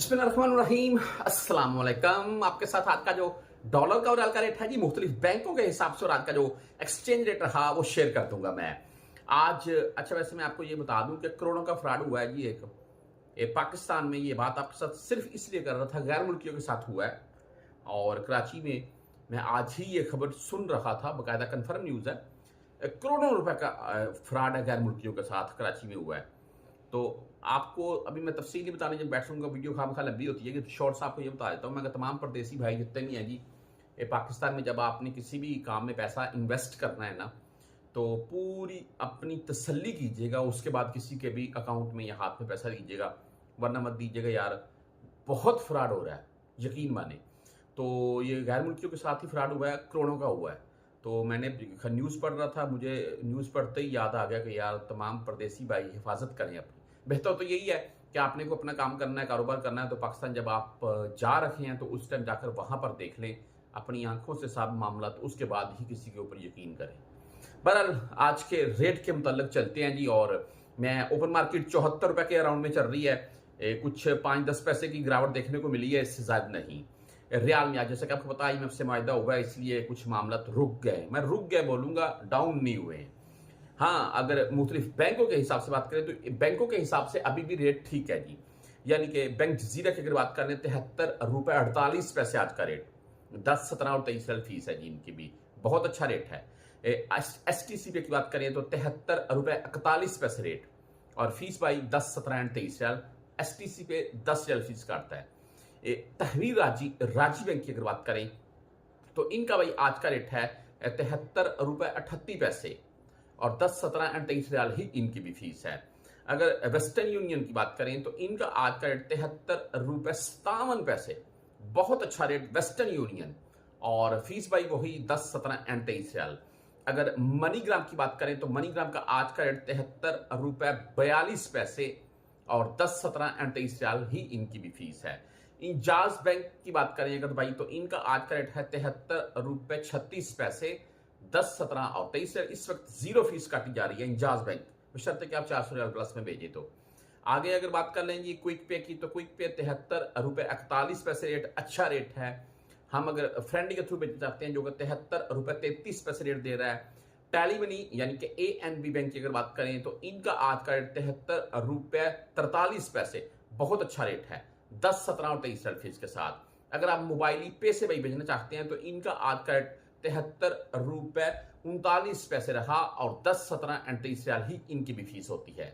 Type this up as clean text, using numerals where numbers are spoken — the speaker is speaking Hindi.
बिस्मिल्लाहिर्रहमानिर्रहीम, अस्सलाम वालेकुम। आपके साथ आज का जो डॉलर का और रियाल का रेट है जी, मुख्तलिफ बैंकों के हिसाब से और आज का जो एक्सचेंज रेट रहा वो शेयर कर दूंगा मैं आज। अच्छा, वैसे मैं आपको ये बता दूं कि करोड़ों का फ्रॉड हुआ है जी। एक पाकिस्तान में ये बात आपके साथ सिर्फ इसलिए कर रहा था, गैर मुल्कियों के साथ हुआ है। और कराची में मैं आज ही ये खबर सुन रहा था, बाकायदा कन्फर्म न्यूज़ है। करोड़ों रुपए का फ्रॉड है गैर मुल्कियों के साथ, कराची में हुआ है। तो आपको अभी मैं तफसीली बताने जब बैठूंगा, वीडियो खामखा लंबी होती है कि शॉर्ट्स आपको ये बता देता हूँ। मैं तमाम परदेसी भाई जितने भी हैं जी, ये पाकिस्तान में जब आपने किसी भी काम में पैसा इन्वेस्ट करना है ना, तो पूरी अपनी तसल्ली कीजिएगा, उसके बाद किसी के भी अकाउंट में या हाथ में पैसा दीजिएगा, वरना मत दीजिएगा यार। बहुत फ्रॉड हो रहा है, यकीन माने। तो ये गैर मुल्कियों के साथ ही फ्रॉड हुआ है, करोड़ों का हुआ है। तो मैंने न्यूज़ पढ़ रहा था, मुझे न्यूज़ पढ़ते ही याद आ गया कि यार तमाम परदेसी भाई हिफाजत करें अपनी। बेहतर तो यही है कि आपने को अपना काम करना है, कारोबार करना है, तो पाकिस्तान जब आप जा रखे हैं तो उस टाइम जाकर वहां पर देख लें अपनी आंखों से सब मामला, तो उसके बाद ही किसी के ऊपर यकीन करें। बहरहाल आज के रेट के मुताल्लिक चलते हैं जी। और मैं ओपन मार्केट 74 रुपए के अराउंड में चल रही है। कुछ 5-10 पैसे की गिरावट देखने को मिली है, इससे ज्यादा नहीं। रियाल में आज जैसे कि आपको पता है IMF से मुआहदा हुआ है, इसलिए कुछ मामला रुक गए। मैं रुक गए बोलूंगा, डाउन नहीं हुए। हाँ, अगर मुख्तलिफ बैंकों के हिसाब से बात करें तो बैंकों के हिसाब से अभी भी रेट ठीक है जी। यानी कि बैंक जजीरा की अगर बात करें 73 रुपए 48 पैसे आज का रेट। 10, 17 और 23 फीस है जी, इनकी भी बहुत अच्छा रेट है। STC पे की बात करें तो 73 रुपए 41 पैसे रेट, और फीस भाई 10, 17 एंड 23 रियाल। STC पे 10 रियाल फीस काटता है। तहरीर राजी बैंक की अगर बात करें तो इनका भाई आज का रेट है 73 रुपए 38 पैसे, और 10, 17 एंड 23 रियाल ही इनकी भी फीस है। अगर वेस्टर्न यूनियन की बात करें तो इनका आज का रेट 73 रुपए 57 पैसे, बहुत अच्छा रेट वेस्टर्न यूनियन, और फीस भाई वही 10, 17 एंड 23 रियाल। अगर मनीग्राम की बात करें तो मनीग्राम का आज का रेट 73 रुपए 42 पैसे, और 10, 17 एंड 23 रियाल ही इनकी भी फीस है। इंजाज बैंक की बात करें अगर भाई तो इनका आज का रेट है 73 रुपए 36 पैसे, 10, 17 और 23 रियाल। इस वक्त जीरो फीस काटी जा रही है इंजाज बैंक, बशर्ते कि आप 400 रियाल प्लस में भेजे। तो आगे अगर बात कर लें जी क्विक पे की, तो क्विक पे 73 रुपए 41 पैसे रेट, अच्छा रेट है। हम अगर फ्रेंड के थ्रू भेजना चाहते हैं जो कि 73 रुपए 33 पैसे रेट दे रहा है। टैली मनी यानी कि ANB बैंक की अगर बात करें तो इनका आज का रेट 73 रुपए 43 पैसे, बहुत अच्छा रेट है, 10, 17 और 23 फीस के साथ। अगर आप मोबाइली पे से भाई भेजना चाहते हैं तो इनका आज का रेट 73 रुपए 39 पैसे रहा, और 10, 17 एंड 23 रियाल ही इनकी भी फीस होती है।